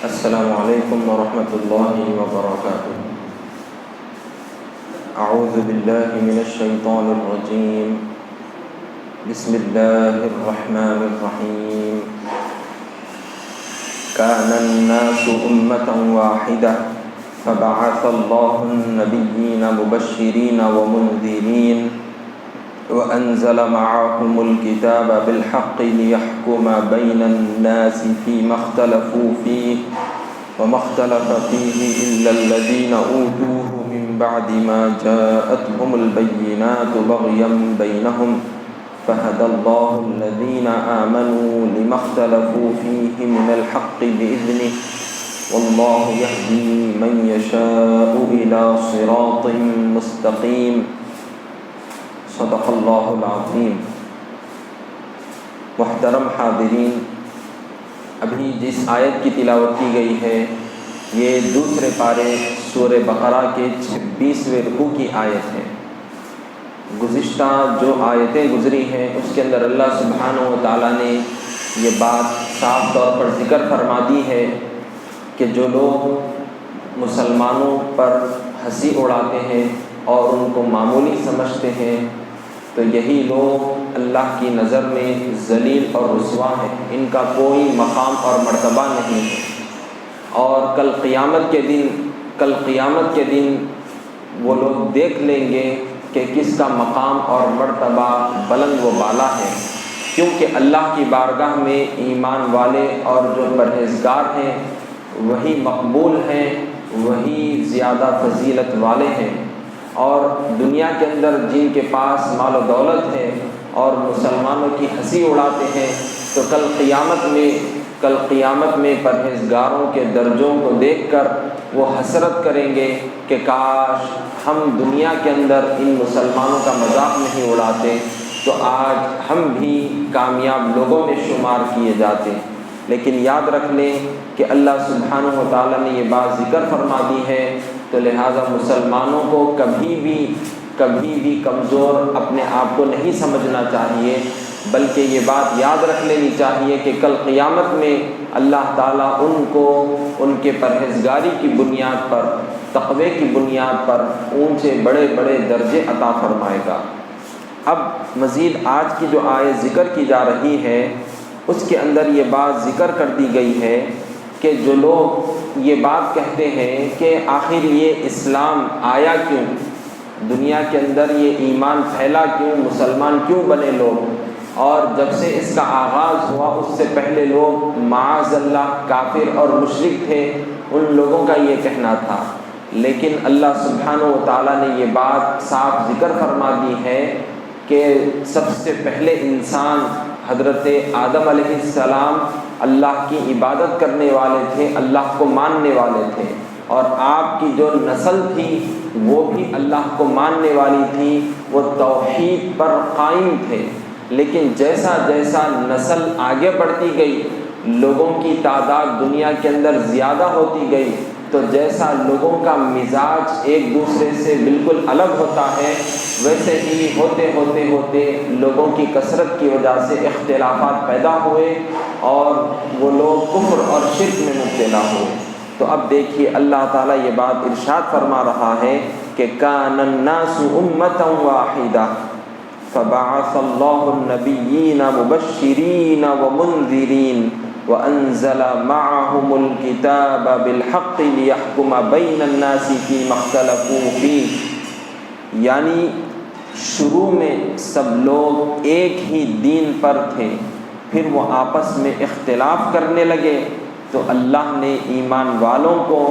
السلام علیکم ورحمۃ اللہ وبرکاتہ۔ اعوذ باللہ من الشیطان الرجیم، بسم اللہ الرحمن الرحیم۔ کان الناس امۃ واحدہ فبعث اللہ النبیین مبشرین ومنذرین وأنزل معهم الكتاب بالحق ليحكم بين الناس فيما اختلفوا فيه وما اختلف فيه إلا الذين أوتوه من بعد ما جاءتهم البينات بغيا بينهم فهدى الله الذين آمنوا لما اختلفوا فيه من الحق بإذنه والله يهدي من يشاء إلى صراط مستقيم۔ صدق اللہ العظیم۔ محترم حاضرین، ابھی جس آیت کی تلاوت کی گئی ہے یہ دوسرے پارے سورہ بقرہ کے 26ویں رکوع کی آیت ہے۔ گزشتہ جو آیتیں گزری ہیں اس کے اندر اللہ سبحانہ و تعالیٰ نے یہ بات صاف طور پر ذکر فرما دی ہے کہ جو لوگ مسلمانوں پر ہنسی اڑاتے ہیں اور ان کو معمولی سمجھتے ہیں تو یہی لوگ اللہ کی نظر میں ذلیل اور رسوا ہیں، ان کا کوئی مقام اور مرتبہ نہیں ہے، اور کل قیامت کے دن وہ لوگ دیکھ لیں گے کہ کس کا مقام اور مرتبہ بلند و بالا ہے، کیونکہ اللہ کی بارگاہ میں ایمان والے اور جو پرہیزگار ہیں وہی مقبول ہیں، وہی زیادہ فضیلت والے ہیں، اور دنیا کے اندر جن کے پاس مال و دولت ہے اور مسلمانوں کی ہنسی اڑاتے ہیں تو کل قیامت میں پرہیزگاروں کے درجوں کو دیکھ کر وہ حسرت کریں گے کہ کاش ہم دنیا کے اندر ان مسلمانوں کا مذاق نہیں اڑاتے تو آج ہم بھی کامیاب لوگوں میں شمار کیے جاتے۔ لیکن یاد رکھ لیں کہ اللہ سبحانہ و تعالیٰ نے یہ بات ذکر فرما دی ہے تو لہٰذا مسلمانوں کو کبھی بھی کمزور اپنے آپ کو نہیں سمجھنا چاہیے، بلکہ یہ بات یاد رکھ لینی چاہیے کہ کل قیامت میں اللہ تعالیٰ ان کو ان کے پرہیزگاری کی بنیاد پر، تقوی کی بنیاد پر اونچے بڑے بڑے درجے عطا فرمائے گا۔ اب مزید آج کی جو آیت ذکر کی جا رہی ہے اس کے اندر یہ بات ذکر کر دی گئی ہے کہ جو لوگ یہ بات کہتے ہیں کہ آخر یہ اسلام آیا کیوں، دنیا کے اندر یہ ایمان پھیلا کیوں، مسلمان کیوں بنے لوگ، اور جب سے اس کا آغاز ہوا اس سے پہلے لوگ معاذ اللہ کافر اور مشرک تھے، ان لوگوں کا یہ کہنا تھا۔ لیکن اللہ سبحانہ و تعالیٰ نے یہ بات صاف ذکر فرما دی ہے کہ سب سے پہلے انسان حضرت آدم علیہ السلام اللہ کی عبادت کرنے والے تھے، اللہ کو ماننے والے تھے، اور آپ کی جو نسل تھی وہ بھی اللہ کو ماننے والی تھی، وہ توحید پر قائم تھے۔ لیکن جیسا جیسا نسل آگے بڑھتی گئی، لوگوں کی تعداد دنیا کے اندر زیادہ ہوتی گئی، تو جیسا لوگوں کا مزاج ایک دوسرے سے بالکل الگ ہوتا ہے ویسے ہی ہوتے لوگوں کی کثرت کی وجہ سے اختلافات پیدا ہوئے اور وہ لوگ کفر اور شرک میں مبتلا ہوئے۔ تو اب دیکھیے اللہ تعالیٰ یہ بات ارشاد فرما رہا ہے کہ کان الناس امۃ واحدہ فبعث اللہ النبیین مبشرین ومنذرین وأنزل معهم الكتاب بالحق ليحكم بين الناس فيما اختلفوا فيه، یعنی شروع میں سب لوگ ایک ہی دین پر تھے، پھر وہ آپس میں اختلاف کرنے لگے تو اللہ نے ایمان والوں کو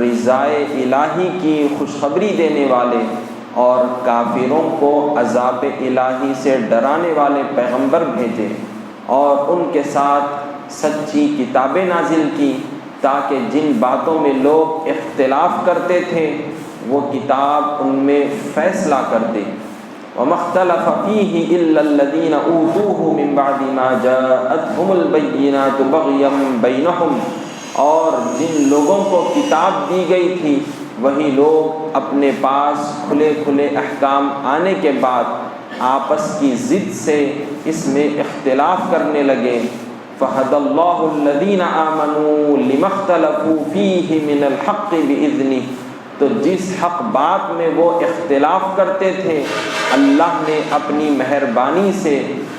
رضائے الہی کی خوشخبری دینے والے اور کافروں کو عذاب الہی سے ڈرانے والے پیغمبر بھیجے اور ان کے ساتھ سچی کتابیں نازل کی تاکہ جن باتوں میں لوگ اختلاف کرتے تھے وہ کتاب ان میں فیصلہ کر دے۔ وَمَا اخْتَلَفَ فِيهِ إِلَّا الَّذِينَ أُوتُوهُ مِن بَعْدِ مَا جَاءَتْهُمُ الْبَيِّنَاتُ بَغْيًا بَيْنَهُمْ، اور جن لوگوں کو کتاب دی گئی تھی وہی لوگ اپنے پاس کھلے کھلے احکام آنے کے بعد آپس کی ضد سے اس میں اختلاف کرنے لگے۔ فَهَدَى اللَّهُ الَّذِينَ آمَنُوا لِمَا اخْتَلَفُوا فِيهِ مِنَ الْحَقِّ بِإِذْنِهِ، تو جس حق بات میں وہ اختلاف کرتے تھے اللہ نے اپنی مہربانی سے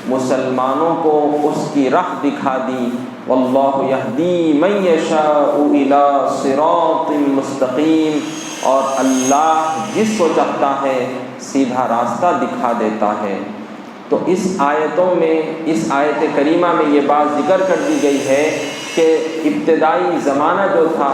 مسلمانوں کو اس کی راہ دکھا دی۔ وَاللَّهُ يَهْدِي مَن يَشَاءُ إِلَىٰ صِرَاطٍ مُسْتَقِيمٍ، اور اللہ جس کو چاہتا ہے سیدھا راستہ دکھا دیتا ہے۔ تو اس آیتوں میں، اس آیت کریمہ میں یہ بات ذکر کر دی گئی ہے کہ ابتدائی زمانہ جو تھا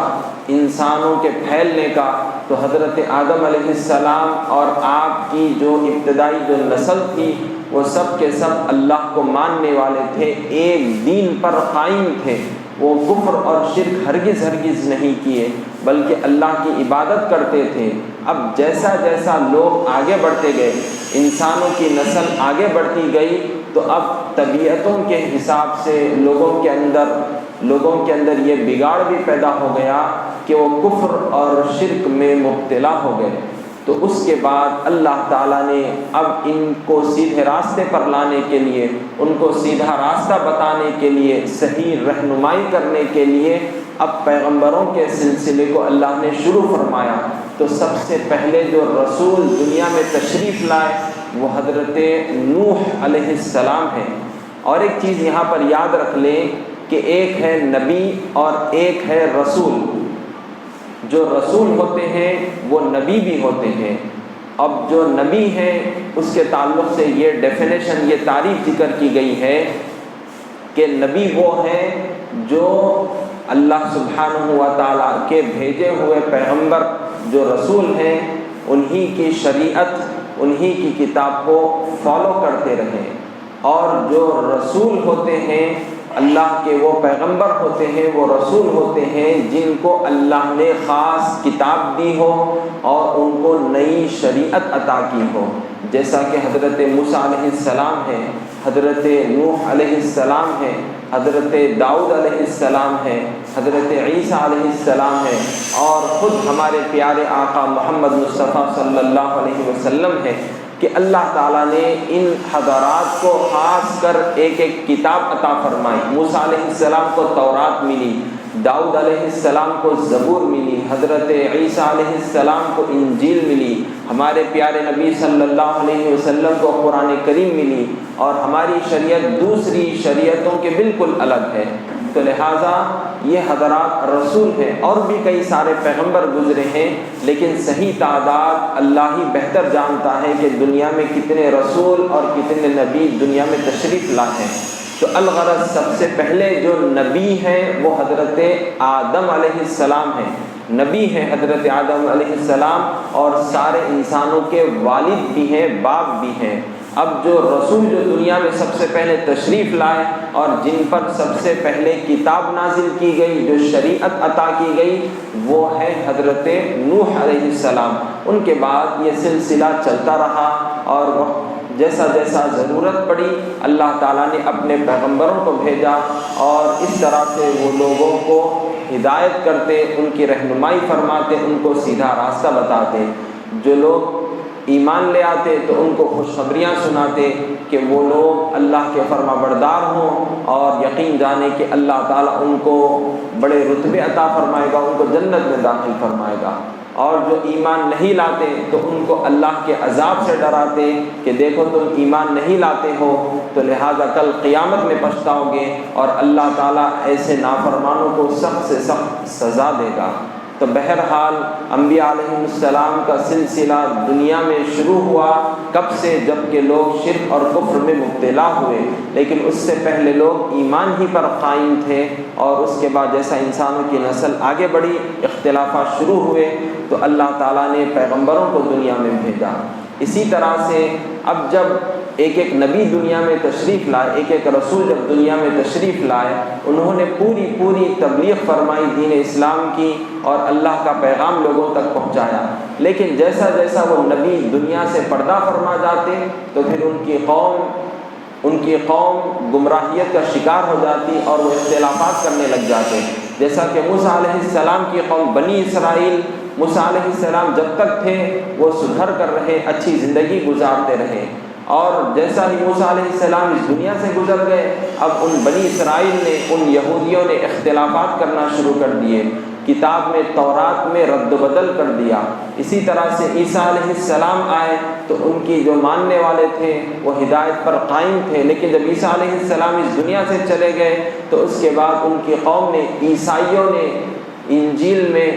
انسانوں کے پھیلنے کا، تو حضرت آدم علیہ السلام اور آپ کی جو ابتدائی جو نسل تھی وہ سب کے سب اللہ کو ماننے والے تھے، ایک دین پر قائم تھے، وہ کفر اور شرک ہرگز نہیں کیے بلکہ اللہ کی عبادت کرتے تھے۔ اب جیسا جیسا لوگ آگے بڑھتے گئے، انسانوں کی نسل آگے بڑھتی گئی، تو اب طبیعتوں کے حساب سے لوگوں کے اندر یہ بگاڑ بھی پیدا ہو گیا کہ وہ کفر اور شرک میں مبتلا ہو گئے۔ تو اس کے بعد اللہ تعالیٰ نے اب ان کو سیدھے راستے پر لانے کے لیے، ان کو سیدھا راستہ بتانے کے لیے، صحیح رہنمائی کرنے کے لیے اب پیغمبروں کے سلسلے کو اللہ نے شروع فرمایا۔ تو سب سے پہلے جو رسول دنیا میں تشریف لائے وہ حضرت نوح علیہ السلام ہیں۔ اور ایک چیز یہاں پر یاد رکھ لیں کہ ایک ہے نبی اور ایک ہے رسول۔ جو رسول ہوتے ہیں وہ نبی بھی ہوتے ہیں۔ اب جو نبی ہیں اس کے تعلق سے یہ ڈیفینیشن، یہ تعریف ذکر کی گئی ہے کہ نبی وہ ہیں جو اللہ سبحانہ و تعالیٰ کے بھیجے ہوئے پیغمبر جو رسول ہیں انہی کی شریعت، انہی کی کتاب کو فالو کرتے رہیں۔ اور جو رسول ہوتے ہیں اللہ کے، وہ پیغمبر ہوتے ہیں، وہ رسول ہوتے ہیں جن کو اللہ نے خاص کتاب دی ہو اور ان کو نئی شریعت عطا کی ہو، جیسا کہ حضرت موسیٰ علیہ السلام ہے، حضرت نوح علیہ السلام ہے، حضرت داؤد علیہ السلام ہے، حضرت عیسیٰ علیہ السلام ہے، اور خود ہمارے پیارے آقا محمد مصطفیٰ صلی اللہ علیہ وسلم ہے کہ اللہ تعالیٰ نے ان حضرات کو خاص کر ایک ایک کتاب عطا فرمائی۔ موسیٰ علیہ السلام کو تورات ملی، داؤد علیہ السلام کو زبور ملی، حضرت عیسیٰ علیہ السلام کو انجیل ملی، ہمارے پیارے نبی صلی اللہ علیہ وسلم کو قرآن کریم ملی، اور ہماری شریعت دوسری شریعتوں کے بالکل الگ ہے۔ تو لہٰذا یہ حضرات رسول ہیں، اور بھی کئی سارے پیغمبر گزرے ہیں، لیکن صحیح تعداد اللہ ہی بہتر جانتا ہے کہ دنیا میں کتنے رسول اور کتنے نبی دنیا میں تشریف لائے ہیں۔ تو الغرض سب سے پہلے جو نبی ہیں وہ حضرت آدم علیہ السلام ہیں، نبی ہیں حضرت آدم علیہ السلام، اور سارے انسانوں کے والد بھی ہیں، باپ بھی ہیں۔ اب جو رسول جو دنیا میں سب سے پہلے تشریف لائے اور جن پر سب سے پہلے کتاب نازل کی گئی، جو شریعت عطا کی گئی، وہ ہے حضرت نوح علیہ السلام۔ ان کے بعد یہ سلسلہ چلتا رہا، اور جیسا جیسا ضرورت پڑی اللہ تعالیٰ نے اپنے پیغمبروں کو بھیجا، اور اس طرح سے وہ لوگوں کو ہدایت کرتے، ان کی رہنمائی فرماتے، ان کو سیدھا راستہ بتاتے۔ جو لوگ ایمان لے آتے تو ان کو خوشخبریاں سناتے کہ وہ لوگ اللہ کے فرما بردار ہوں، اور یقین جانے کہ اللہ تعالیٰ ان کو بڑے رتبے عطا فرمائے گا، ان کو جنت میں داخل فرمائے گا۔ اور جو ایمان نہیں لاتے تو ان کو اللہ کے عذاب سے ڈراتے کہ دیکھو تم ایمان نہیں لاتے ہو تو لہذا کل قیامت میں پچھتاؤ گے، اور اللہ تعالیٰ ایسے نافرمانوں کو سخت سے سخت سزا دے گا۔ تو بہرحال انبیاء علیہ السلام کا سلسلہ دنیا میں شروع ہوا کب سے؟ جب کہ لوگ شرک اور کفر میں مبتلا ہوئے، لیکن اس سے پہلے لوگ ایمان ہی پر قائم تھے، اور اس کے بعد جیسا انسانوں کی نسل آگے بڑھی، اختلافات شروع ہوئے، تو اللہ تعالیٰ نے پیغمبروں کو دنیا میں بھیجا۔ اسی طرح سے اب جب ایک ایک نبی دنیا میں تشریف لائے، ایک ایک رسول جب دنیا میں تشریف لائے، انہوں نے پوری تبلیغ فرمائی دین اسلام کی، اور اللہ کا پیغام لوگوں تک پہنچایا۔ لیکن جیسا جیسا وہ نبی دنیا سے پردہ فرما جاتے تو پھر ان کی قوم گمراہیت کا شکار ہو جاتی، اور وہ اختلافات کرنے لگ جاتے، جیسا کہ موسیٰ علیہ السلام کی قوم بنی اسرائیل، موسیٰ علیہ السلام جب تک تھے وہ سدھر کر رہے، اچھی زندگی گزارتے رہے، اور جیسا ہی موسیٰ علیہ السلام اس دنیا سے گزر گئے، اب ان بنی اسرائیل نے، ان یہودیوں نے اختلافات کرنا شروع کر دیے، کتاب میں، تورات میں رد و بدل کر دیا۔ اسی طرح سے عیسیٰ علیہ السلام آئے تو ان کی جو ماننے والے تھے وہ ہدایت پر قائم تھے، لیکن جب عیسیٰ علیہ السلام اس دنیا سے چلے گئے تو اس کے بعد ان کی قوم نے، عیسائیوں نے انجیل میں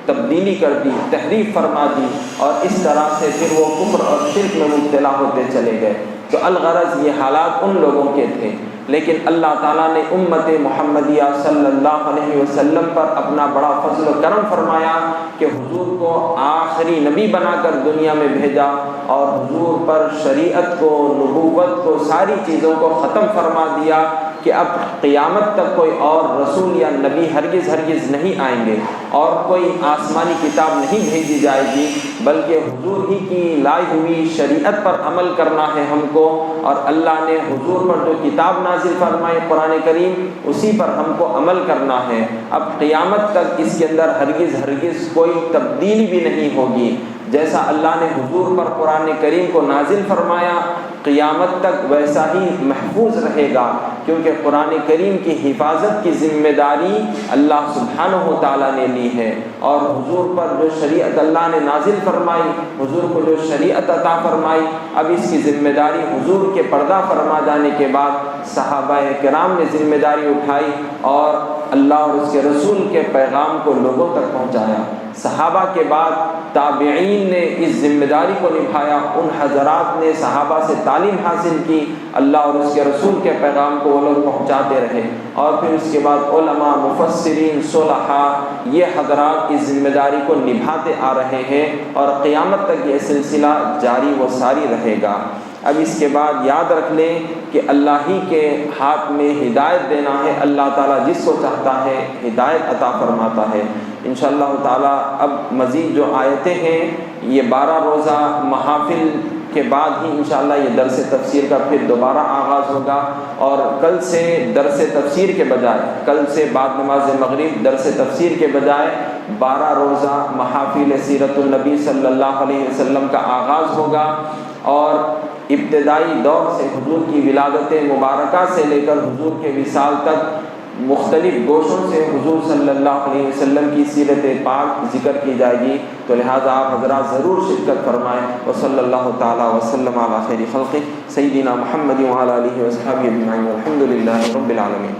تبدیلی کر دی، تحریف فرما دی، اور اس طرح سے پھر وہ کفر اور شرک میں مبتلا ہوتے چلے گئے۔ تو الغرض یہ حالات ان لوگوں کے تھے، لیکن اللہ تعالیٰ نے امت محمدیہ صلی اللہ علیہ وسلم پر اپنا بڑا فضل و کرم فرمایا کہ حضور کو آخری نبی بنا کر دنیا میں بھیجا، اور حضور پر شریعت کو، نبوت کو، ساری چیزوں کو ختم فرما دیا کہ اب قیامت تک کوئی اور رسول یا نبی ہرگز نہیں آئیں گے، اور کوئی آسمانی کتاب نہیں بھیجی جائے گی، بلکہ حضور ہی کی لائی ہوئی شریعت پر عمل کرنا ہے ہم کو، اور اللہ نے حضور پر جو کتاب نازل فرمائی قرآن کریم اسی پر ہم کو عمل کرنا ہے۔ اب قیامت تک اس کے اندر ہرگز کوئی تبدیلی بھی نہیں ہوگی، جیسا اللہ نے حضور پر قرآن کریم کو نازل فرمایا قیامت تک ویسا ہی محفوظ رہے گا، کیونکہ قرآن کریم کی حفاظت کی ذمہ داری اللہ سبحانہ و تعالیٰ نے لی ہے، اور حضور پر جو شریعت اللہ نے نازل فرمائی، حضور کو جو شریعت عطا فرمائی، اب اس کی ذمہ داری حضور کے پردہ فرما جانے کے بعد صحابہ کرام نے ذمہ داری اٹھائی اور اللہ اور اس کے رسول کے پیغام کو لوگوں تک پہنچایا۔ صحابہ کے بعد تابعین نے اس ذمہ داری کو نبھایا، ان حضرات نے صحابہ سے تعلیم حاصل کی، اللہ اور اس کے رسول کے پیغام کو وہ لوگ پہنچاتے رہے، اور پھر اس کے بعد علماء، مفسرین، صلحاء، یہ حضرات اس ذمہ داری کو نبھاتے آ رہے ہیں، اور قیامت تک یہ سلسلہ جاری و ساری رہے گا۔ اب اس کے بعد یاد رکھ لیں کہ اللہ ہی کے ہاتھ میں ہدایت دینا ہے، اللہ تعالیٰ جس کو چاہتا ہے ہدایت عطا فرماتا ہے۔ انشاءاللہ تعالیٰ اب مزید جو آیتیں ہیں یہ 12 روزہ محافل کے بعد ہی انشاءاللہ یہ درس تفسیر کا پھر دوبارہ آغاز ہوگا، اور کل سے درس تفسیر کے بجائے، کل سے بعد نماز مغرب درس تفسیر کے بجائے 12 روزہ محافل سیرت النبی صلی اللہ علیہ وسلم کا آغاز ہوگا، اور ابتدائی دور سے حضور کی ولادت مبارکہ سے لے کر حضور کے وصال تک مختلف گوشوں سے حضور صلی اللہ علیہ وسلم کی سیرت پاک ذکر کی جائے گی، تو لہٰذا آپ حضرات ضرور شرکت فرمائیں۔ وصلی اللہ تعالیٰ وسلم علی خیر خلقہ سیدنا محمد وعلی آلہ وصحبہ اجمعین، والحمد للہ رب العالمین۔